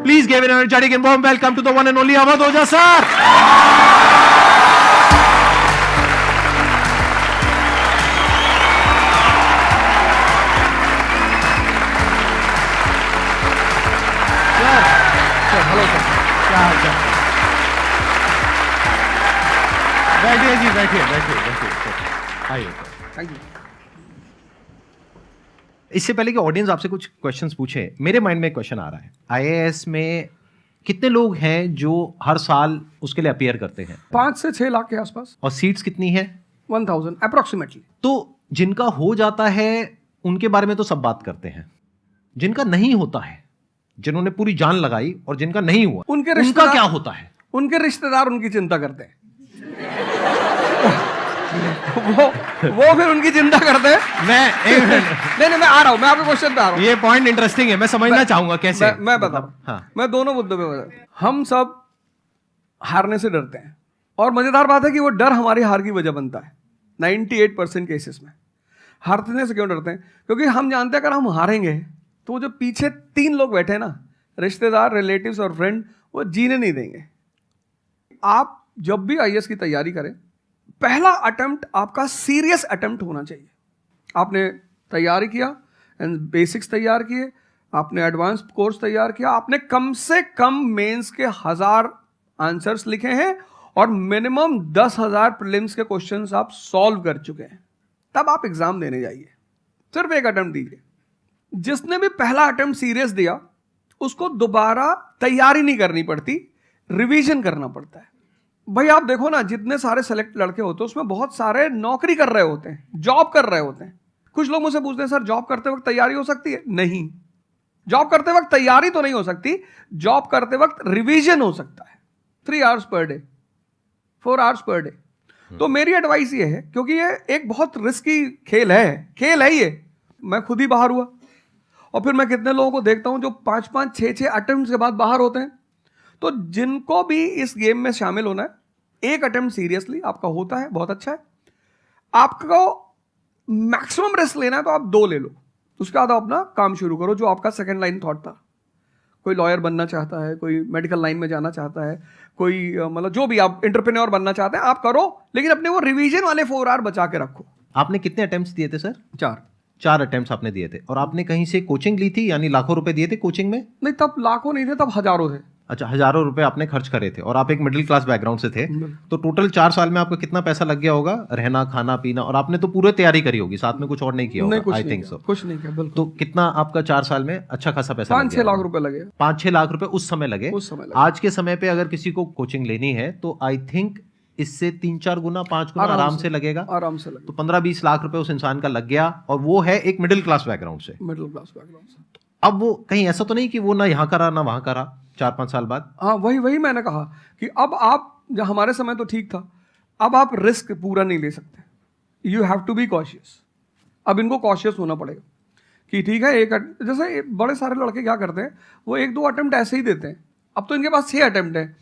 Please give an energetic and warm welcome to the one and only Awadh Oja sir. Hello sir, क्या हाल चाल? बैठिए जी, बैठिए। आइए। Thank you. इससे पहले कि ऑडियंस आपसे कुछ क्वेश्चंस पूछे, मेरे माइंड में एक क्वेश्चन आ रहा है। आईएएस में कितने लोग हैं जो हर साल उसके लिए अपीयर करते हैं? 5 से 6 लाख के आसपास। और सीट्स कितनी है? 1000 अप्रोक्सीमेटली। तो जिनका हो जाता है उनके बारे में तो सब बात करते हैं, जिनका नहीं होता है, जिन्होंने पूरी जान लगाई और जिनका नहीं हुआ, उनका क्या होता है? उनके रिश्तेदार उनकी चिंता करते हैं। वो फिर उनकी चिंता करते हैं। नहीं, मैं आ रहा हूं, मैं आपके क्वेश्चन पे आ रहा हूं। ये पॉइंट इंटरेस्टिंग है, मैं समझना चाहूंगा कैसे। मैं बताऊं। हाँ। मैं दोनों मुद्दों पे बता। हम सब हारने से डरते हैं, और मजेदार बात है कि वो डर हमारी हार की वजह बनता है। 98% केसेस में हारने से क्यों डरते हैं? क्योंकि हम जानते हैं अगर हम हारेंगे तो वो जो पीछे 3 लोग बैठे हैं ना, रिश्तेदार, रिलेटिव्स और फ्रेंड, वो जीने नहीं देंगे। आप जब भी आईएएस की तैयारी करें, पहला अटेम्प्ट आपका सीरियस अटेम्प्ट होना चाहिए। आपने तैयारी किया, बेसिक्स तैयार किए, आपने एडवांस कोर्स तैयार किया, आपने कम से कम मेंस के 1000 आंसर्स लिखे हैं और मिनिमम 10,000 प्रीलिम्स के क्वेश्चंस आप सॉल्व कर चुके हैं, तब आप एग्जाम देने जाइए। सिर्फ एक अटेम्प्ट दीजिए। जिसने भी पहला अटेम्प्ट सीरियस दिया, उसको दोबारा तैयारी नहीं करनी पड़ती, रिवीजन करना पड़ता है। भाई आप देखो ना, जितने सारे सेलेक्ट लड़के होते हैं उसमें बहुत सारे नौकरी कर रहे होते हैं, जॉब कर रहे होते हैं। कुछ लोग मुझसे पूछते हैं, सर जॉब करते वक्त तैयारी हो सकती है? नहीं, जॉब करते वक्त तैयारी तो नहीं हो सकती, जॉब करते वक्त रिवीजन हो सकता है। 3 hours per day, 4 hours per day. तो मेरी एडवाइस ये है, क्योंकि ये एक बहुत रिस्की खेल है ये। मैं खुद ही बाहर हुआ, और फिर मैं कितने लोगों को देखता हूं जो 5-5, 6-6 अटेम्प्ट के बाद बाहर होते हैं। तो जिनको भी इस गेम में शामिल होना है, एक अटेम्प्ट सीरियसली आपका होता है, बहुत अच्छा है। आपको मैक्सिमम रिस्क लेना है तो आप 2 ले लो, उसके बाद आप अपना काम शुरू करो, जो आपका सेकंड लाइन थॉट था। कोई लॉयर बनना चाहता है, कोई मेडिकल लाइन में जाना चाहता है, कोई मतलब जो भी आप एंटरप्रेन्योर बनना चाहते हैं, आप करो, लेकिन अपने वो रिवीजन वाले 4 आवर बचा के रखो। आपने कितने अटेम्प्ट्स दिए थे सर? 4 अटेम्प्ट्स आपने दिए थे। और आपने कहीं से कोचिंग ली थी, यानी लाखों रुपए दिए थे कोचिंग में? नहीं, तब लाखों नहीं थे, तब हजारों थे। अच्छा, हजारों रुपए आपने खर्च करे थे, और आप एक मिडिल क्लास बैकग्राउंड से थे। तो टोटल 4 साल में आपका कितना पैसा लग गया होगा? रहना, खाना, पीना, और आपने तो पूरी तैयारी करी होगी, साथ में कुछ और नहीं किया होगा? I think so. कुछ नहीं किया, बिल्कुल। तो कितना आपका 4 साल में अच्छा खासा पैसा? 5-6 लाख रुपए लगे। 5-6 लाख रुपए उस समय लगे। आज के समय पे अगर किसी को कोचिंग लेनी है तो आई थिंक इससे 3-4 गुना, 5 गुना आराम से लगेगा। तो 15-20 लाख रुपए उस इंसान का लग गया, और वो है एक मिडिल क्लास बैकग्राउंड से। अब वो कहीं ऐसा तो नहीं कि वो ना यहाँ करा ना वहां करा 4-5 साल बाद? हाँ, वही मैंने कहा कि अब आप, जब हमारे समय तो ठीक था, अब आप रिस्क पूरा नहीं ले सकते। You have to be cautious. अब इनको कॉशियस होना पड़ेगा कि ठीक है, जैसे बड़े सारे लड़के क्या करते हैं, वो 1-2 अटेम्प्ट ऐसे ही देते हैं। अब तो इनके पास 6 अटेम्प्ट है।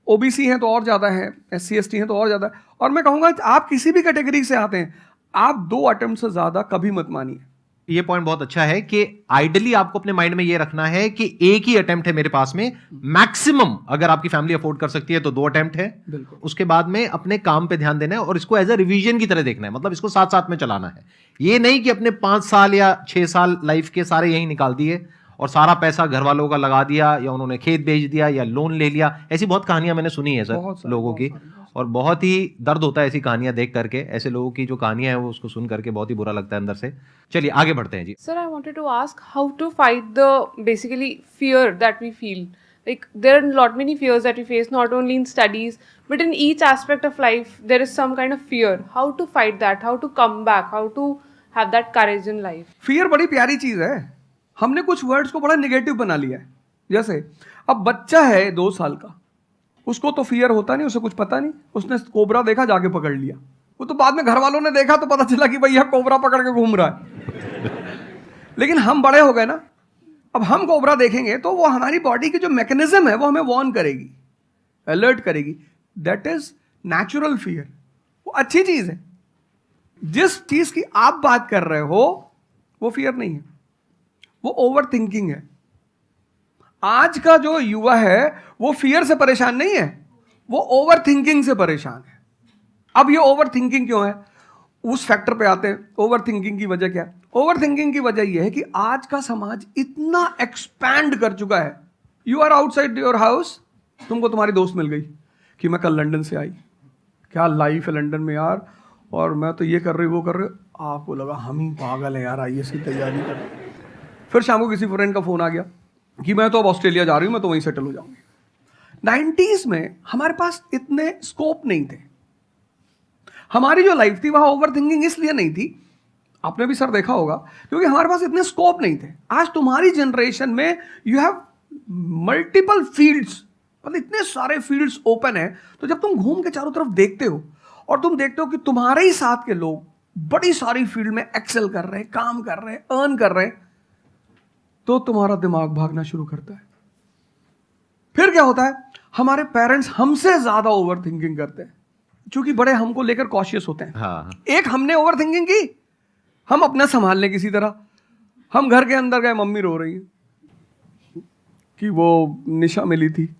ओबीसी हैं तो और ज़्यादा है, SC ST हैं तो और ज़्यादा है। और मैं कहूँगा आप किसी भी कैटेगरी से आते हैं, आप 2 अटेम्प्ट से ज़्यादा कभी मत मानिए। ये पॉइंट बहुत अच्छा है कि आइडियली आपको अपने माइंड में ये रखना है कि एक ही अटेम्प्ट है मेरे पास में, मैक्सिमम अगर आपकी फैमिली अफोर्ड कर सकती है तो 2 अटेम्प्ट है। उसके बाद में अपने काम पे ध्यान देना है, और इसको एज अ रिवीजन की तरह देखना है, मतलब इसको साथ साथ में चलाना है। ये नहीं कि अपने 5 साल या 6 साल लाइफ के सारे यहीं निकाल दिए और सारा पैसा घर वालों का लगा दिया, या उन्होंने खेत बेच दिया, या लोन ले लिया। ऐसी बहुत कहानियां मैंने सुनी है सर लोगों की, और बहुत ही दर्द होता है ऐसी कहानियां देख करके। ऐसे लोगों की जो कहानियां हैं वो उसको सुन करके बहुत ही बुरा लगता है अंदर से। चलिए आगे बढ़ते हैं जी। Sir, I wanted to ask how to fight the basically fear that we feel. Like there are lot many fears that we face, not only in studies but in each aspect of life. There is some kind of fear. How to fight that? How to come back? How to have that courage in life? Fear बड़ी प्यारी चीज है। हमने कुछ words को बड़ा negative बना लिया है। जैसे अब बच्चा है 2 साल का, उसको तो फियर होता नहीं, उसे कुछ पता नहीं, उसने कोबरा देखा, जाके पकड़ लिया। वो तो बाद में घर वालों ने देखा तो पता चला कि भैया कोबरा पकड़ के घूम रहा है। लेकिन हम बड़े हो गए ना, अब हम कोबरा देखेंगे तो वो हमारी बॉडी की जो मैकेनिज्म है वो हमें वार्न करेगी, अलर्ट करेगी। That is natural fear. वो अच्छी चीज है। जिस चीज की आप बात कर रहे हो वो फियर नहीं है, वो ओवर थिंकिंग है। आज का जो युवा है वो फियर से परेशान नहीं है, वो ओवर थिंकिंग से परेशान है। अब ये ओवर थिंकिंग क्यों है, उस फैक्टर पे आते हैं। ओवर थिंकिंग की वजह क्या है? ओवर थिंकिंग की वजह यह है कि आज का समाज इतना एक्सपैंड कर चुका है। You are outside your house, तुमको तुम्हारी दोस्त मिल गई कि मैं कल लंदन से आई, क्या लाइफ है लंदन में यार, और मैं तो ये कर रही वो कर रही। आपको लगा हम ही पागल है यार, आईएएस की तैयारी कर रहे। फिर शाम को किसी फ्रेंड का फोन आ गया कि मैं तो अब ऑस्ट्रेलिया जा रही हूँ, मैं तो वहीं सेटल हो जाऊंगी। 90s में हमारे पास इतने स्कोप नहीं थे। हमारी जो लाइफ थी वहां ओवर थिंकिंग इसलिए नहीं थी, आपने भी सर देखा होगा, क्योंकि हमारे पास इतने स्कोप नहीं थे। आज तुम्हारी जनरेशन में यू हैव मल्टीपल फील्ड्स, मतलब इतने सारे फील्ड्स ओपन है। तो जब तुम घूम के चारों तरफ देखते हो और तुम देखते हो कि तुम्हारे ही साथ के लोग बड़ी सारी फील्ड में एक्सेल कर रहे हैं, काम कर रहे हैं, अर्न कर रहे हैं, तो तुम्हारा दिमाग भागना शुरू करता है। फिर क्या होता है, हमारे पेरेंट्स हमसे ज्यादा ओवर थिंकिंग करते हैं, क्योंकि बड़े हमको लेकर कॉशियस होते हैं। हाँ। एक हमने ओवर थिंकिंग की, हम अपना संभाल लें किसी तरह। हम घर के अंदर गए, मम्मी रो रही है कि वो निशा मिली थी,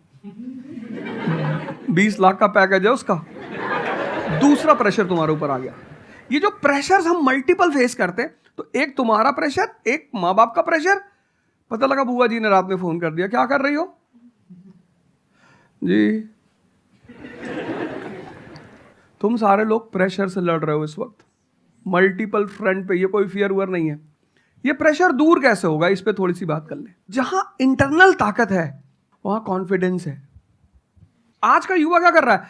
20 लाख का पैकेज है उसका। दूसरा प्रेशर तुम्हारे ऊपर आ गया। ये जो प्रेशर्स हम मल्टीपल फेस करते हैं, तो एक तुम्हारा प्रेशर, एक माँ बाप का प्रेशर। पता लगा बुआ जी ने रात में फोन कर दिया, क्या कर रही हो जी? तुम सारे लोग प्रेशर से लड़ रहे हो इस वक्त, मल्टीपल फ्रंट पे। ये कोई फियर उयर नहीं है। ये प्रेशर दूर कैसे होगा, इस पे थोड़ी सी बात कर ले। जहां इंटरनल ताकत है वहां कॉन्फिडेंस है। आज का युवा क्या कर रहा है?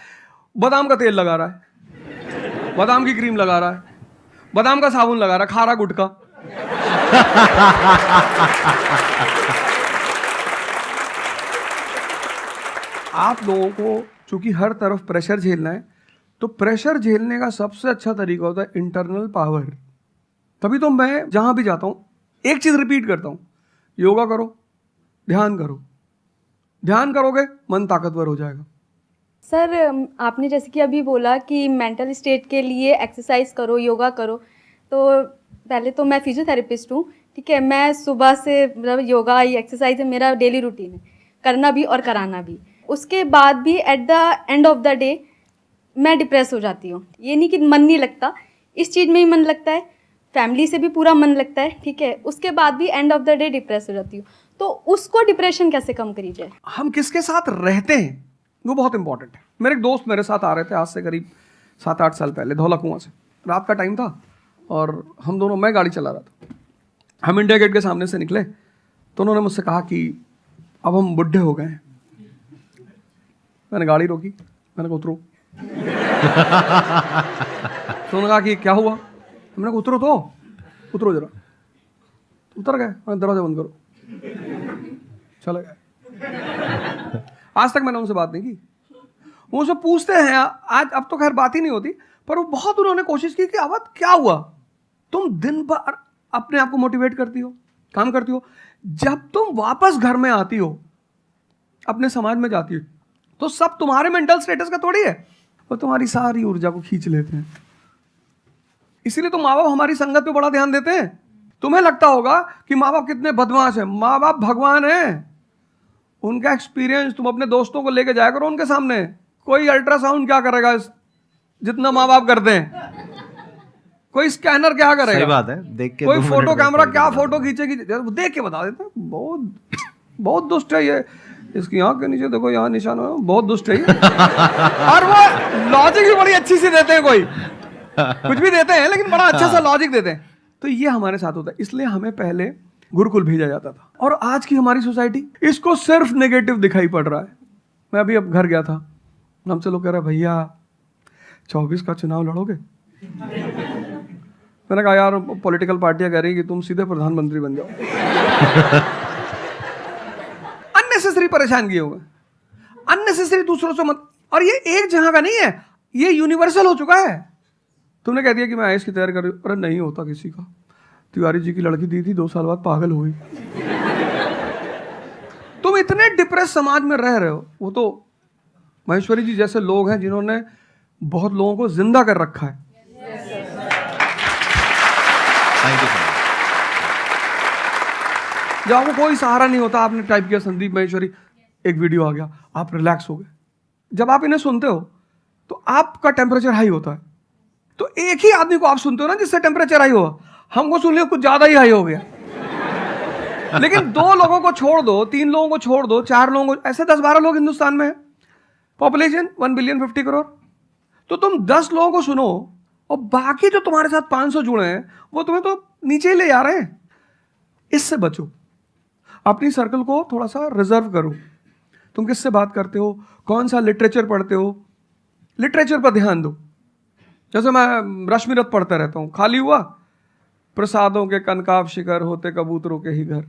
बादाम का तेल लगा रहा है, बादाम की क्रीम लगा रहा है, बादाम का साबुन लगा रहा है, खा रहा गुटखा। आप लोगों को चूंकि हर तरफ प्रेशर झेलना है, तो प्रेशर झेलने का सबसे अच्छा तरीका होता है इंटरनल पावर। तभी तो मैं जहां भी जाता हूं एक चीज रिपीट करता हूं, योगा करो, ध्यान करो। ध्यान करोगे मन ताकतवर हो जाएगा। सर, आपने जैसे कि अभी बोला कि मेंटल स्टेट के लिए एक्सरसाइज करो, योगा करो। तो पहले तो मैं फिजियोथेरेपिस्ट हूँ, ठीक है। मैं सुबह से मतलब योगा एक्सरसाइज मेरा डेली रूटीन है, करना भी और कराना भी। उसके बाद भी at the end of the day मैं डिप्रेस हो जाती हूँ। ये नहीं कि मन नहीं लगता, इस चीज़ में ही मन लगता है, फैमिली से भी पूरा मन लगता है, ठीक है। उसके बाद भी end of the day depress हो जाती हूँ। तो उसको डिप्रेशन कैसे कम करी जाए? हम किसके साथ रहते हैं वो बहुत इंपॉर्टेंट है। मेरे एक दोस्त मेरे साथ आ रहे थे आज से करीब 7-8 साल पहले, धौला कुआं से। रात का टाइम था और हम दोनों, मैं गाड़ी चला रहा था, हम इंडिया गेट के सामने से निकले तो उन्होंने मुझसे कहा कि अब हम बुढ़े हो गए हैं। मैंने गाड़ी रोकी, मैंने कहा उतरो। तो उन्होंने कहा कि क्या हुआ? मैंने कहा उतरो, तो उतरो जरा। उतर गए, मैंने दरवाजा बंद करो, चले गए। आज तक मैंने उनसे बात नहीं की। वो मुझसे पूछते हैं आज, अब तो खैर बात ही नहीं होती, पर वो बहुत उन्होंने कोशिश की कि अवध क्या हुआ? तुम दिन भर अपने आप को मोटिवेट करती हो, काम करती हो, जब तुम वापस घर में आती हो, अपने समाज में जाती हो, तो सब तुम्हारे मेंटल स्टेटस का थोड़ी है, वो तुम्हारी सारी ऊर्जा को खींच लेते हैं। इसीलिए तो माँ बाप हमारी संगत पे बड़ा ध्यान देते हैं। तुम्हें लगता होगा कि माँ बाप कितने बदमाश हैं, माँ बाप भगवान हैं। उनका एक्सपीरियंस तुम अपने दोस्तों को लेके जाया करो उनके सामने। कोई अल्ट्रासाउंड क्या करेगा जितना माँ बाप करते हैं? कोई स्कैनर क्या करेगा? सही बात है, देख के कोई 2 फोटो मिनट कैमरा में क्या फोटो खींचेगी, देख के बता देते हैं। बहुत बहुत दुष्ट है ये। इसकी आंख के नीचे देखो, यहाँ निशान है, बहुत दुष्ट है ये। और वो लॉजिक भी बड़ी अच्छी सी देते हैं, कोई कुछ भी देते हैं लेकिन बड़ा अच्छा सा लॉजिक देते हैं। तो ये हमारे साथ होता है। इसलिए हमें पहले गुरुकुल भेजा जाता था, और आज की हमारी सोसाइटी इसको सिर्फ नेगेटिव दिखाई पड़ रहा है। मैं अभी अब घर गया था, हमसे लोग कह रहे भैया 24 का चुनाव लड़ोगे? मैंने कहा यार पॉलिटिकल पार्टियां कह रही कि तुम सीधे प्रधानमंत्री बन जाओ। अननेसेसरी परेशान किए होंगे, अननेसेसरी दूसरों से मत। और ये एक जहां का नहीं है, ये यूनिवर्सल हो चुका है। तुमने कह दिया कि मैं आईएएस की तैयारी कर रही हूँ, अरे नहीं होता किसी का। तिवारी जी की लड़की दी थी, 2 साल बाद पागल हो गई। तुम इतने डिप्रेस समाज में रह रहे हो। वो तो महेश्वरी जी जैसे लोग हैं जिन्होंने बहुत लोगों को जिंदा कर रखा है। Thank you. जब आपको कोई सहारा नहीं होता, आपने टाइप किया संदीप महेश्वरी, एक वीडियो आ गया, आप रिलैक्स हो गए। जब आप इन्हें सुनते हो तो आपका टेम्परेचर हाई होता है। तो एक ही आदमी को आप सुनते हो ना जिससे टेम्परेचर हाई हुआ, हमको सुन लिया कुछ ज्यादा ही हाई हो गया। लेकिन 2 लोगों को छोड़ दो, 3 लोगों को छोड़ दो, 4 लोगों को, ऐसे 10-12 लोग हिंदुस्तान में है, पॉपुलेशन 1 बिलियन 50 करोड़। तो तुम 10 लोगों को सुनो और बाकी जो तुम्हारे साथ 500 जुड़े हैं वो तुम्हें तो नीचे ही ले जा रहे हैं। इससे बचो, अपनी सर्कल को थोड़ा सा रिजर्व करो। तुम किससे बात करते हो, कौन सा लिटरेचर पढ़ते हो, लिटरेचर पर ध्यान दो। जैसे मैं रश्मिरथ पढ़ता रहता हूँ, खाली हुआ, प्रसादों के कनकाब शिखर होते कबूतरों के ही घर।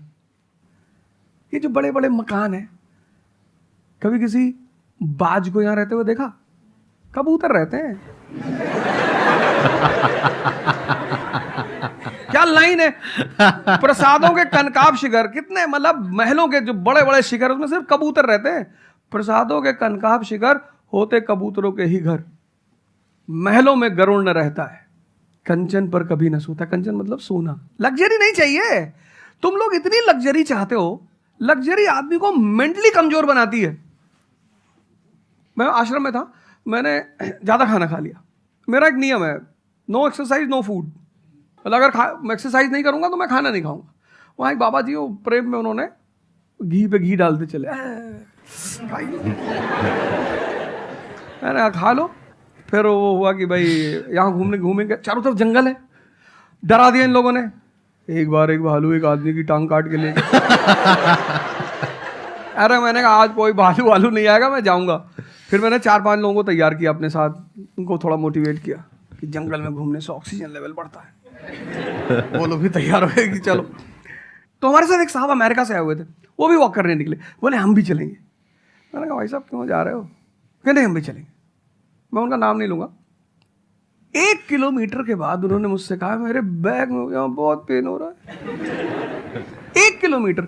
ये जो बड़े बड़े मकान हैं, कभी किसी बाज को यहां रहते हुए देखा? कबूतर रहते हैं। क्या लाइन है, प्रसादों के कनकाब शिखर, कितने मतलब महलों के जो बड़े बड़े शिखर, उसमें सिर्फ कबूतर रहते हैं। प्रसादों के कनकाब शिखर होते कबूतरों के ही घर, महलों में गरुड़ न रहता है, कंचन पर कभी न सोता। कंचन मतलब सोना। लग्जरी नहीं चाहिए। तुम लोग इतनी लग्जरी चाहते हो, लग्जरी आदमी को मेंटली कमजोर बनाती है। मैं आश्रम में था, मैंने ज्यादा खाना खा लिया। मेरा एक नियम है, नो एक्सरसाइज नो फूड। मतलब अगर एक्सरसाइज नहीं करूंगा तो मैं खाना नहीं खाऊंगा। वहाँ एक बाबा जी, वो प्रेम में उन्होंने घी पे घी डालते चले, मैंने खा लो। फिर वो हुआ कि भाई यहाँ घूमेंगे, चारों तरफ जंगल है, डरा दिया इन लोगों ने। एक बार एक भालू एक आदमी की टांग काट के ले गया। अरे मैंने कहा आज कोई भालू नहीं आएगा, मैं जाऊंगा। फिर मैंने 4-5 लोगों को तैयार किया अपने साथ, उनको थोड़ा मोटिवेट किया कि जंगल में घूमने से ऑक्सीजन लेवल बढ़ता है। वो लोग भी तैयार हो गए कि चलो। तो हमारे साथ एक साहब अमेरिका से आए हुए थे, वो भी वॉक करने निकले, बोले हम भी चलेंगे। मैंने कहा भाई साहब क्यों जा रहे हो? कहते हम भी चलेंगे। मैं उनका नाम नहीं लूंगा। 1 किलोमीटर के बाद उन्होंने मुझसे कहा मेरे बैग में यहाँ बहुत पेन हो रहा है। 1 किलोमीटर।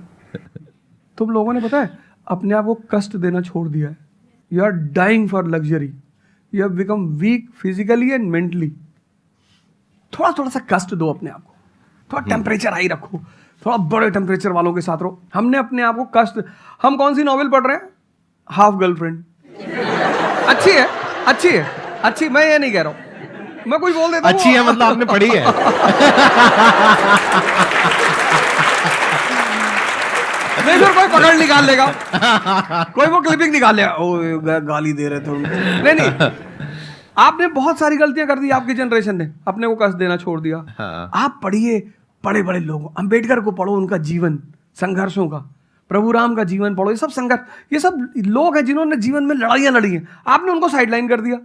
तुम लोगों ने पता है अपने आप को कष्ट देना छोड़ दिया है। You are dying for luxury, you have become weak physically and mentally. थोड़ा थोड़ा सा कष्ट दो अपने आप को, थोड़ा टेम्परेचर हाई रखो, थोड़ा बड़े टेम्परेचर वालों के साथ रहो। हमने अपने आप को कष्ट, हम कौन सी नॉवेल पढ़ रहे हैं? Half girlfriend. अच्छी है, अच्छी है, अच्छी, मैं ये नहीं कह रहा हूं, मैं कुछ बोल देता हूं। अच्छी है मतलब आपने पढ़ी है। नहीं फिर कोई पकड़ निकाल लेगा, कोई वो क्लिपिंग निकाल लेगा, ओ गाली दे रहे थे। नहीं, आपने बहुत सारी गलतियां कर दी, आपकी जनरेशन ने अपने को कष्ट देना छोड़ दिया। हाँ। आप पढ़िए बड़े बड़े लोगों, अंबेडकर को पढ़ो, उनका जीवन संघर्षों का, प्रभु राम का जीवन पढ़ो। ये सब संघर्ष, ये सब लोग हैं जिन्होंने जीवन में लड़ाइयां लड़ी हैं। आपने उनको साइडलाइन कर दिया।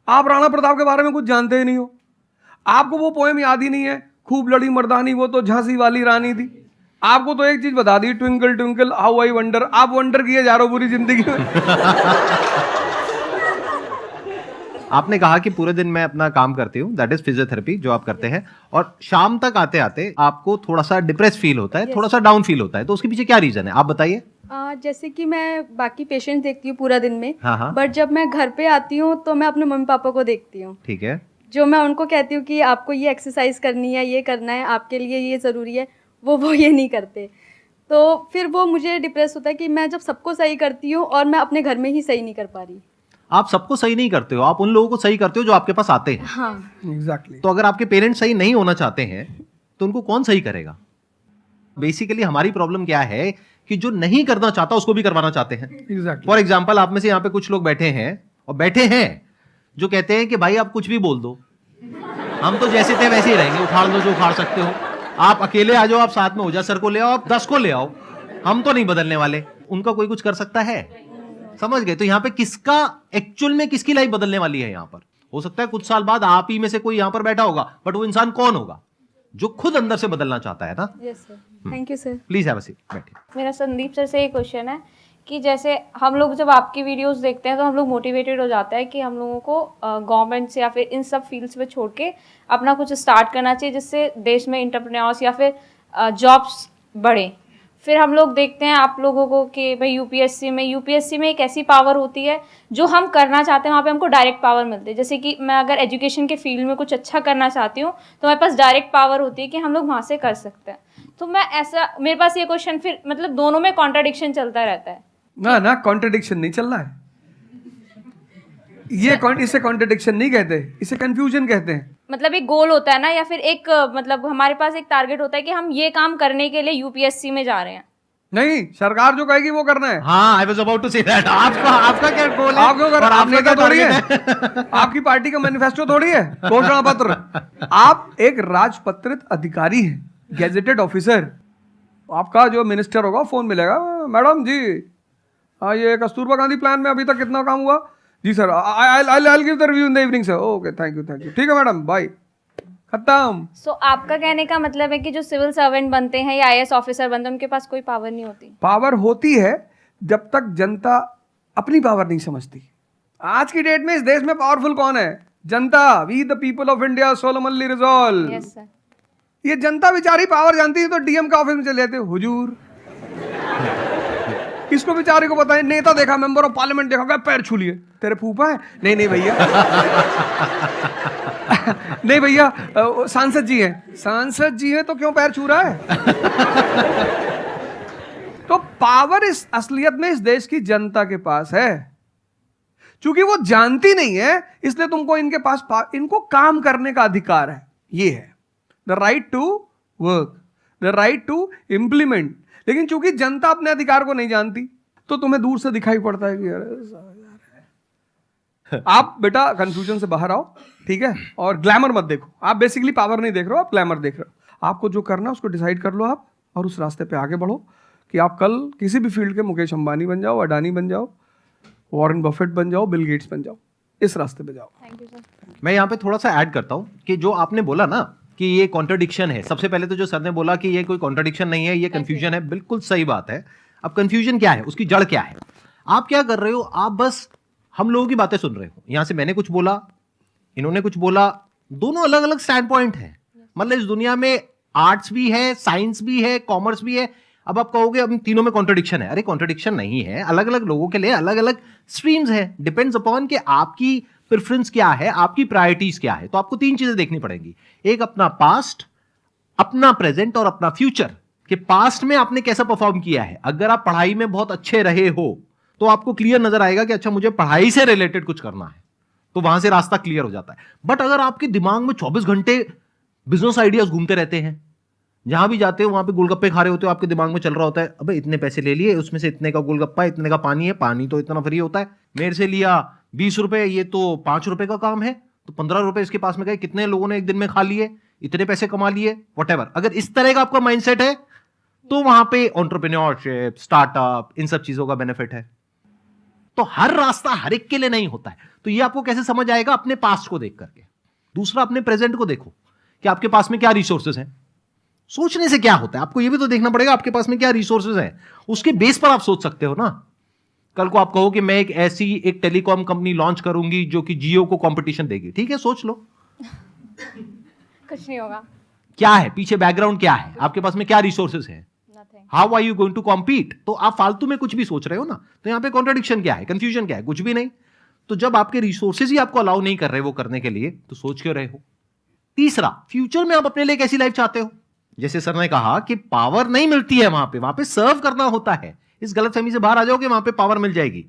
आप राणा प्रताप के बारे में कुछ जानते ही नहीं हो, आपको वो पोएम याद ही नहीं है, खूब लड़ी मर्दानी वो तो झांसी वाली रानी थी। आपको तो एक चीज बता दी, twinkle twinkle how I wonder. आप वंडर किए जा रहे हो पूरी जिंदगी में। आपने कहा कि पूरे दिन मैं अपना काम करती हूँ, दैट इज फिजियोथेरेपी जो आप करते हैं, और शाम तक आते आते आपको थोड़ा सा डिप्रेस फील होता है, थोड़ा सा डाउन फील होता है, तो उसके पीछे क्या रीजन है आप बताइए। जैसे कि मैं बाकी पेशेंट देखती हूँ पूरा दिन में, हाँ। बट जब मैं घर पे आती हूँ तो मैं अपने मम्मी पापा को देखती हूँ। ठीक है। जो मैं उनको कहती हूँ कि आपको ये एक्सरसाइज करनी है, ये करना है, आपके लिए ये ज़रूरी है, वो ये नहीं करते। तो फिर वो मुझे डिप्रेस होता है कि मैं जब सबको सही करती हूँ और मैं अपने घर में ही सही नहीं कर पा रही। आप सबको सही नहीं करते हो, आप उन लोगों को सही करते हो जो आपके पास आते हैं। हाँ एग्जैक्टली। तो अगर आपके पेरेंट्स सही नहीं होना चाहते हैं तो उनको कौन सही करेगा? बेसिकली हमारी प्रॉब्लम क्या है कि जो नहीं करना चाहता उसको भी करवाना चाहते हैं। एग्जैक्टली। फॉर एग्जाम्पल, आप में से यहाँ पे कुछ लोग बैठे हैं और बैठे हैं जो कहते हैं कि भाई आप कुछ भी बोल दो, हम तो जैसे थे वैसे ही रहेंगे, उखाड़ लो जो उखाड़ सकते हो, आप अकेले आ जाओ, आप साथ में ओझा सर को ले आओ, आप 10 को ले आओ, हम तो नहीं बदलने वाले। उनका कोई कुछ कर सकता है? समझ गए? तो यहाँ पे किसका एक्चुअल में किसकी लाइफ बदलने वाली है? यहाँ पर हो सकता है कुछ साल बाद आप ही में से कोई यहाँ पर बैठा होगा, बट वो इंसान कौन होगा? जो खुद अंदर से बदलना चाहता है ना। Yes sir, thank you sir. Please have a seat, बैठिए। मेरा संदीप सर से ये क्वेश्चन है कि जैसे हम लोग जब आपकी वीडियोस देखते हैं तो हम लोग मोटिवेटेड हो जाता है कि हम लोगों को गवर्नमेंट से या फिर इन सब फील्ड्स में छोड़ के अपना कुछ स्टार्ट करना चाहिए जिससे देश में एंटरप्रेन्योर्स या फिर जॉब्स बढ़े। फिर हम लोग देखते हैं आप लोगों को कि भाई यूपीएससी में एक ऐसी पावर होती है जो हम करना चाहते हैं, वहाँ पे हमको डायरेक्ट पावर मिलती है। जैसे कि मैं अगर एजुकेशन के फील्ड में कुछ अच्छा करना चाहती हूँ तो मेरे पास डायरेक्ट पावर होती है कि हम लोग वहाँ से कर सकते हैं। तो मैं ऐसा, मेरे पास ये क्वेश्चन फिर मतलब दोनों में कॉन्ट्राडिक्शन चलता रहता है। ना कॉन्ट्रडिक्शन नहीं चल रहा है, इसे कॉन्ट्रडिक्शन नहीं कहते, इसे कंफ्यूजन कहते हैं। मतलब एक गोल होता है ना, या फिर एक मतलब हमारे पास एक टारगेट होता है कि हम ये काम करने के लिए यूपीएससी में जा रहे हैं। नहीं, सरकार जो कहेगी वो करना है। हाँ, I was about to say that. आपका क्या गोल है? आप क्यों कर, और आप आपका नेता क्या थोड़ी है, target है? आपकी पार्टी का मैनिफेस्टो थोड़ी है, घोषणा पत्र। आप एक राजपत्रित अधिकारी हैं, गैजेटेड ऑफिसर। आपका जो मिनिस्टर होगा फोन मिलेगा, मैडम जी हाँ ये कस्तूरबा गांधी प्लान में अभी तक कितना काम हुआ जी sir, I give the review in the evening sir. Okay thank you ठीक है मैडम, बाय, खत्म। सो आपका कहने का मतलब है कि जो सिविल सर्वेंट बनते हैं या आईएएस ऑफिसर बनते हैं उनके पास कोई पावर नहीं होती? पावर होती है जब तक जनता अपनी पावर नहीं समझती। आज की डेट में इस देश में पावरफुल कौन है? जनता। We the people of India solemnly resolve. Yes sir. ये जनता बेचारी पावर जानती है तो डीएम का ऑफिस में चले जाते हैं, हुजूर इसको बेचारे को बताएं, नेता देखा, मेंबर ऑफ पार्लियामेंट देखा, पैर छू लिए, तेरे फूफा है? नहीं भैया नहीं भैया सांसद जी हैं। सांसद जी हैं तो क्यों पैर छू रहा है? तो पावर इस असलियत में इस देश की जनता के पास है। चूंकि वो जानती नहीं है इसलिए तुमको इनके पास इनको काम करने का अधिकार है। ये है the right to work, the right to implement. लेकिन चूंकि जनता अपने अधिकार को नहीं जानती तो तुम्हें दूर से दिखाई पड़ता है कि अरे आप बेटा कंफ्यूजन से बाहर आओ, ठीक है? और ग्लैमर मत देखो। आप बेसिकली पावर नहीं देख रहे हो, आप ग्लैमर देख रहे हो। आपको जो करना है उसको डिसाइड कर लो आप, और उस रास्ते पे आगे बढ़ो कि आप कल किसी भी फील्ड के मुकेश अंबानी बन जाओ, अडानी बन जाओ, वॉरेन बफेट बन जाओ, बिल गेट्स बन जाओ, इस रास्ते पे जाओ। Thank you sir. मैं यहाँ पे थोड़ा सा ऐड करता हूँ कि जो आपने बोला ना कि ये कॉन्ट्रडिक्शन है, सबसे पहले तो जो सर ने बोला कि ये कोई कॉन्ट्रडिक्शन नहीं है, ये कंफ्यूजन है, बिल्कुल सही बात है। अब कंफ्यूजन क्या है, उसकी जड़ क्या है? आप क्या कर रहे हो? आप बस हम लोगों की बातें सुन रहे हो। यहां से मैंने कुछ बोला, इन्होंने कुछ बोला, दोनों अलग अलग स्टैंड पॉइंट है। मतलब इस दुनिया में आर्ट्स भी है, साइंस भी है, कॉमर्स भी है। अब आप कहोगे अब तीनों में कॉन्ट्रडिक्शन है। अरे कॉन्ट्रडिक्शन नहीं है, अलग अलग लोगों के लिए अलग अलग स्ट्रीम्स है। डिपेंड्स अपॉन कि आपकी प्रेफरेंस क्या है, आपकी प्रायोरिटीज क्या है। तो आपको तीन चीजें देखनी पड़ेंगी, एक अपना पास्ट, अपना प्रेजेंट और अपना फ्यूचर। कि पास्ट में आपने कैसा परफॉर्म किया है। अगर आप पढ़ाई में बहुत अच्छे रहे हो तो आपको क्लियर नजर आएगा कि अच्छा मुझे पढ़ाई से रिलेटेड कुछ करना है, तो वहां से रास्ता क्लियर हो जाता है। बट अगर आपके दिमाग में 24 घंटे बिजनेस आइडियाज घूमते रहते हैं, जहां भी जाते हो वहां पे गोलगप्पे खा रहे होते हो, आपके दिमाग में चल रहा होता है अबे इतने पैसे ले लिए, उसमें से इतने का गोलगप्पा, इतने का पानी है, पानी तो इतना फ्री होता है, मेरे से लिया 20 रुपए, ये तो 5 रुपए का काम है, तो 15 रुपए इसके पास में गए, कितने लोगों ने एक दिन में खा लिए, इतने पैसे कमा लिए, व्हाटएवर। अगर इस तरह का आपका माइंडसेट है तो वहां पे एंटरप्रेन्योरशिप, स्टार्टअप, इन सब चीजों का बेनिफिट है। तो हर रास्ता हर एक के लिए नहीं होता है। तो ये आपको कैसे समझ आएगा? अपने पास्ट को देख करके। दूसरा, अपने प्रेजेंट को देखो कि आपके पास में क्या रिसोर्सेज हैं। सोचने से क्या होता है, आपको ये भी तो देखना पड़ेगा आपके पास में क्या रिसोर्सेज हैं। उसके बेस पर आप सोच सकते हो ना। कल को आप कहो कि मैं एक टेलीकॉम कंपनी लॉन्च करूंगी जो कि जियो को कंपटीशन देगी, ठीक है, सोच लो। कुछ नहीं होगा। क्या है पीछे, बैकग्राउंड क्या है, आपके पास में क्या रिसोर्सेज हैं, how are you going to compete. तो आप फालतू में कुछ भी सोच रहे हो ना। तो यहां पे कॉन्ट्रडिक्शन क्या है, कंफ्यूजन क्या है? कुछ भी नहीं। तो जब आपके रिसोर्सेज ही आपको अलाउ नहीं कर रहे वो करने के लिए, तो सोच क्यों रहे हो? तीसरा, फ्यूचर में आप अपने लिए कैसी लाइफ चाहते हो। जैसे सर ने कहा कि पावर नहीं मिलती है वहां पे सर्व करना होता है। इस गलतफहमी से बाहर आ जाओ कि वहां पे पावर मिल जाएगी।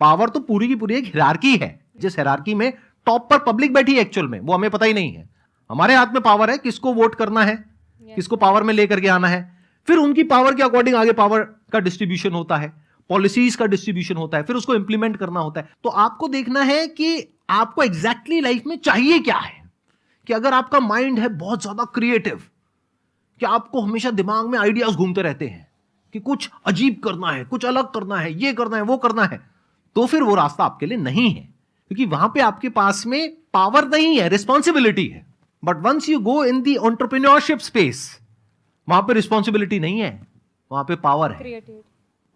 पावर तो पूरी की पूरी एक हिरार्की है, जिस हिरार्की में टॉप पर पब्लिक बैठी है एक्चुअल में, वो हमें पता ही नहीं है। हमारे हाथ में पावर है, किसको वोट करना है, किसको पावर में लेकर के आना है। फिर उनकी पावर के अकॉर्डिंग आगे पावर का डिस्ट्रीब्यूशन होता है, पॉलिसीज का डिस्ट्रीब्यूशन होता है, फिर उसको इंप्लीमेंट करना होता है। तो आपको देखना है कि आपको एग्जैक्टली लाइफ में चाहिए क्या है। कि अगर आपका माइंड है बहुत ज्यादा क्रिएटिव, कि आपको हमेशा दिमाग में आइडियाज घूमते रहते हैं कि कुछ अजीब करना है, कुछ अलग करना है, ये करना है, वो करना है, तो फिर वो रास्ता आपके लिए नहीं है। क्योंकि वहां पे आपके पास में पावर नहीं है, रिस्पॉन्सिबिलिटी है। But once you go in the entrepreneurship space, वहां पे रिस्पॉन्सिबिलिटी नहीं है, वहां पे पावर है,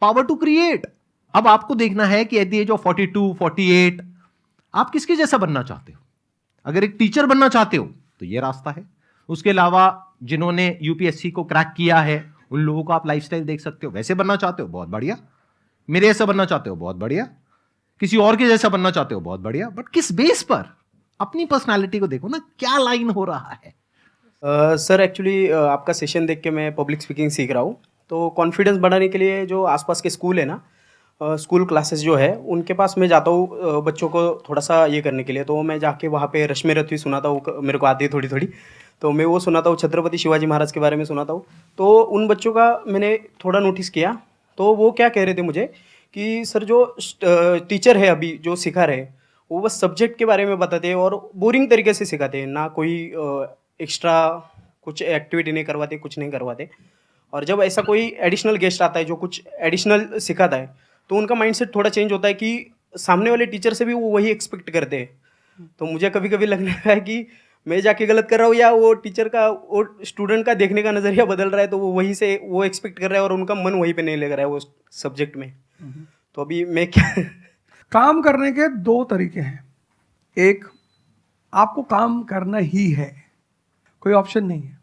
पावर टू क्रिएट। अब आपको देखना है कि एट द एज ऑफ 42, 48 आप किसके जैसा बनना चाहते हो। अगर एक टीचर बनना चाहते हो तो ये रास्ता है। उसके अलावा जिन्होंने यूपीएससी को क्रैक किया है उन लोगों का आप लाइफस्टाइल देख सकते हो। वैसे बनना चाहते हो, बहुत बढ़िया। मेरे जैसा बनना चाहते हो, बहुत बढ़िया। किसी और के जैसा बनना चाहते हो, बहुत बढ़िया। बट किस बेस पर? अपनी पर्सनालिटी को देखो ना, क्या लाइन हो रहा है। सर एक्चुअली आपका सेशन देख के मैं पब्लिक स्पीकिंग सीख रहा हूँ। तो कॉन्फिडेंस बढ़ाने के लिए जो आसपास के स्कूल है ना, स्कूल क्लासेस जो है उनके पास मैं जाता हूँ बच्चों को थोड़ा सा ये करने के लिए। तो मैं जाके वहाँ पे रश्मि रथवी सुनाता हूँ, मेरे को आती है थोड़ी थोड़ी, तो मैं वो सुनाता हूँ। छत्रपति शिवाजी महाराज के बारे में सुनाता हूँ। तो उन बच्चों का मैंने थोड़ा नोटिस किया, तो वो क्या कह रहे थे मुझे कि सर जो टीचर है अभी जो सिखा रहे हैं वो बस सब्जेक्ट के बारे में बताते हैं और बोरिंग तरीके से सिखाते हैं, ना कोई एक्स्ट्रा कुछ एक्टिविटी नहीं करवाते, कुछ नहीं करवाते। और जब ऐसा कोई एडिशनल गेस्ट आता है जो कुछ एडिशनल सिखाता है तो उनका माइंडसेट थोड़ा चेंज होता है कि सामने वाले टीचर से भी वो वही एक्सपेक्ट करते हैं। तो मुझे कभी कभी लगने लगा है कि मैं जाके गलत कर रहा हूँ या वो टीचर का, वो स्टूडेंट का देखने का नज़रिया बदल रहा है, तो वो वहीं से वो एक्सपेक्ट कर रहा है और उनका मन वहीं पे नहीं लग रहा है वो सब्जेक्ट में। तो अभी मैं क्या काम करने के दो तरीके हैं। एक, आपको काम करना ही है, कोई ऑप्शन नहीं है।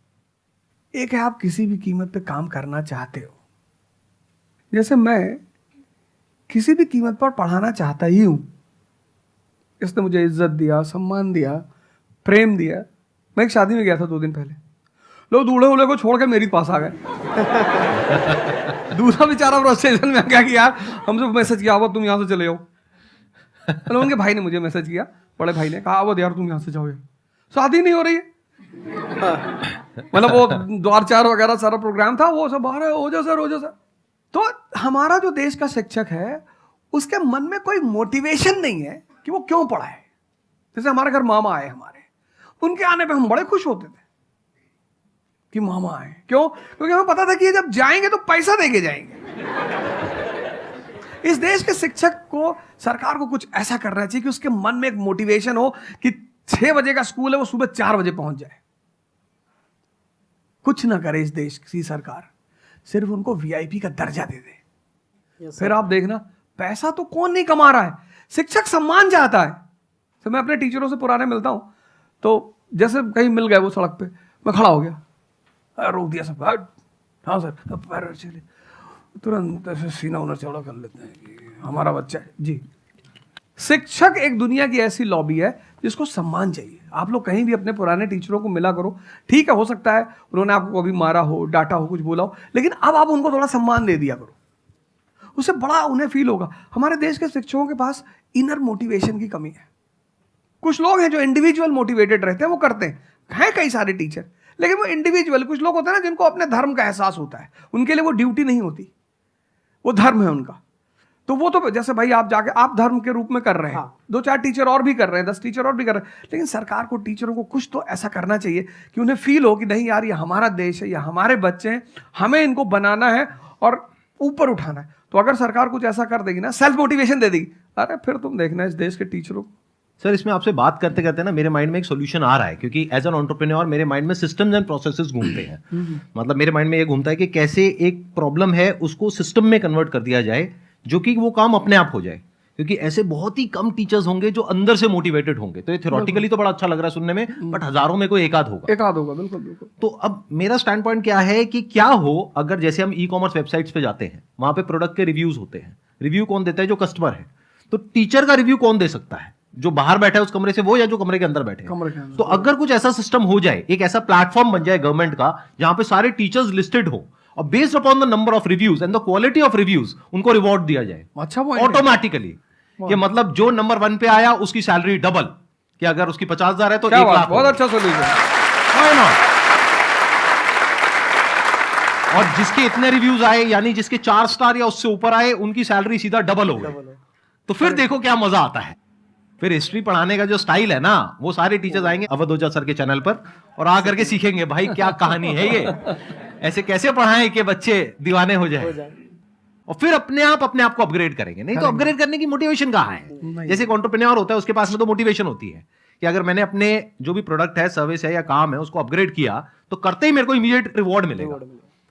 एक है आप किसी भी कीमत पे काम करना चाहते हो। जैसे मैं किसी भी कीमत पर पढ़ाना चाहता ही हूं। इसने मुझे इज्जत दिया, सम्मान दिया, प्रेम दिया। मैं एक शादी में गया था 2 दिन पहले, लोग दूल्हे उल्हे को छोड़ के मेरे पास आ गए। दूसरा बेचारा फ्रस्ट्रेशन में आ गया कि यार हमसे मैसेज किया, अब तुम यहाँ से चले जाओ। मतलब उनके भाई ने मुझे मैसेज किया, बड़े भाई ने कहा अब यार तुम यहाँ से जाओ, शादी नहीं हो रही है। मतलब वो द्वार चार वगैरह सारा प्रोग्राम था, वो सब बाहर हो जाओ सर। तो हमारा जो देश का शिक्षक है उसके मन में कोई मोटिवेशन नहीं है कि वो क्यों पढ़ाए। जैसे हमारे घर मामा आए हमारे, उनके आने पे हम बड़े खुश होते थे कि मामा आए। क्यों? क्योंकि हमें पता था कि ये जब जाएंगे तो पैसा देके जाएंगे। इस देश के शिक्षक को, सरकार को कुछ ऐसा करना चाहिए कि उसके मन में एक मोटिवेशन हो कि 6 बजे का स्कूल है, वो सुबह 4 बजे पहुंच जाए। कुछ ना करे इस देश की सरकार, सिर्फ उनको वीआईपी का दर्जा दे दे। फिर आप देखना, पैसा तो कौन नहीं कमा रहा है, शिक्षक सम्मान चाहता है। तो मैं अपने टीचरों से पुराने मिलता हूं, तो जैसे कहीं मिल गए वो सड़क पे, मैं खड़ा हो गया, रोक दिया सब, हाँ सर, पैर चले, तुरंत ऐसे सीना उन्हें चौड़ा कर लेते हैं कि हमारा बच्चा है जी। शिक्षक एक दुनिया की ऐसी लॉबी है जिसको सम्मान चाहिए। आप लोग कहीं भी अपने पुराने टीचरों को मिला करो, ठीक है, हो सकता है उन्होंने आपको कभी मारा हो, डांटा हो, कुछ बोला हो, लेकिन अब आप उनको थोड़ा सम्मान दे दिया करो, उससे बड़ा उन्हें फील होगा। हमारे देश के शिक्षकों के पास इनर मोटिवेशन की कमी है। कुछ लोग हैं जो इंडिविजुअल मोटिवेटेड रहते हैं, वो करते हैं कई सारे टीचर, लेकिन वो इंडिविजुअल। कुछ लोग होते हैं ना जिनको अपने धर्म का एहसास होता है, उनके लिए वो ड्यूटी नहीं होती, वो धर्म है उनका। तो वो तो जैसे भाई आप जाके आप धर्म के रूप में कर रहे हैं, हाँ। 2-4 टीचर और भी कर रहे हैं, 10 टीचर और भी कर रहे हैं, लेकिन सरकार को टीचरों को कुछ तो ऐसा करना चाहिए कि उन्हें फील हो कि नहीं यार ये हमारा देश है, ये हमारे बच्चे हैं, हमें इनको बनाना है और ऊपर उठाना है। तो अगर सरकार कुछ ऐसा कर देगी ना, सेल्फ मोटिवेशन दे देगी, अरे फिर तुम देखना इस देश के टीचरों को। सर इसमें आपसे बात करते करते ना मेरे माइंड में एक सॉल्यूशन आ रहा है, क्योंकि एज एन एंटरप्रेन्योर मेरे माइंड में सिस्टम्स एंड प्रोसेसेस घूमते हैं। मतलब मेरे माइंड में ये घूमता है कि कैसे एक प्रॉब्लम है उसको सिस्टम में कन्वर्ट कर दिया जाए, जो कि वो काम अपने आप हो जाए। क्योंकि ऐसे बहुत ही कम टीचर्स होंगे जो अंदर से मोटिवेटेड होंगे। तो ये थ्योरेटिकली तो बड़ा अच्छा लग रहा है सुनने में, बट हजारों में कोई एक आध होगा। बिल्कुल। तो अब मेरा स्टैंड पॉइंट क्या है कि क्या हो अगर जैसे हम ई-कॉमर्स वेबसाइट्स पे जाते हैं, वहां पे प्रोडक्ट के रिव्यूज होते हैं। रिव्यू कौन देता है? जो कस्टमर है। तो टीचर का रिव्यू कौन दे सकता है? जो बाहर बैठा है उस कमरे से, वो या जो कमरे के अंदर बैठे हैं। तो अगर कुछ ऐसा सिस्टम हो जाए, एक ऐसा प्लेटफॉर्म बन जाए गवर्नमेंट का जहां पे सारे टीचर्स लिस्टेड हो और based upon the number of reviews and the quality of reviews उनको रिवॉर्ड दिया जाए अच्छा ऑटोमेटिकली। कि मतलब जो नंबर 1 पे आया उसकी सैलरी डबल, कि अगर उसकी 50,000 है तो 1 लाख। बहुत अच्छा सोल्यूशन। और जिसके इतने रिव्यूज आए, यानी जिसके 4 स्टार या उससे ऊपर आए, उनकी सैलरी सीधा डबल हो गई। तो फिर देखो क्या मजा आता है। फिर हिस्ट्री पढ़ाने का जो स्टाइल है ना, वो सारे टीचर्स आएंगे अवध ओझा सर के चैनल पर और आ करके सीखेंगे भाई क्या कहानी है ये, ऐसे कैसे पढ़ाएं कि बच्चे दीवाने हो जाए। और फिर अपने आप को अपग्रेड करेंगे। नहीं तो अपग्रेड करने की मोटिवेशन कहाँ है? जैसे एक एंटरप्रेन्योर होता है, उसके पास में तो मोटिवेशन होती है कि अगर मैंने अपने जो भी प्रोडक्ट है, सर्विस है या काम है, उसको अपग्रेड किया तो करते ही मेरे को इमीडिएट रिवॉर्ड मिलेगा।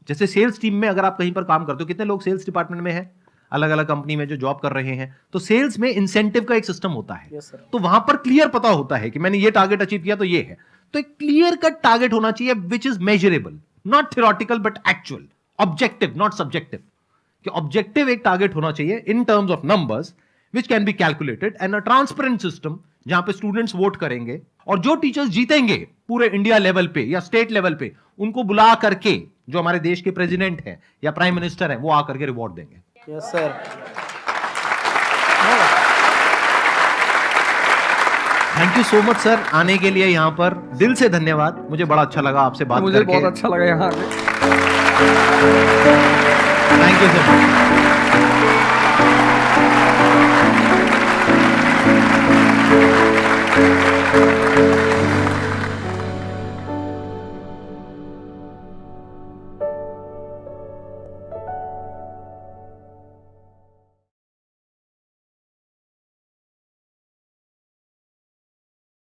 जैसे सेल्स टीम में अगर आप कहीं पर काम करते हो, कितने लोग सेल्स डिपार्टमेंट में है, अलग अलग कंपनी में जो जॉब कर रहे हैं, तो सेल्स में इंसेंटिव का एक सिस्टम होता है। तो वहां पर क्लियर पता होता है कि मैंने ये टारगेट अचीव किया तो ये है। तो एक क्लियर कट टारगेट होना चाहिए which is measurable, not theoretical but actual. Objective not subjective, कि ऑब्जेक्टिव एक टारगेट होना चाहिए in terms of numbers which can be calculated, and a transparent system जहां पे स्टूडेंट्स वोट करेंगे और जो टीचर्स जीतेंगे पूरे इंडिया लेवल पे या स्टेट लेवल पे उनको बुला करके जो हमारे देश के प्रेसिडेंट हैं या प्राइम मिनिस्टर हैं वो आकर के रिवॉर्ड देंगे। Yes sir. Thank you so much sir आने के लिए यहाँ पर, दिल से धन्यवाद, मुझे बड़ा अच्छा लगा आपसे बात मुझे करके। बहुत अच्छा लगा यहाँ आके। Thank you so much.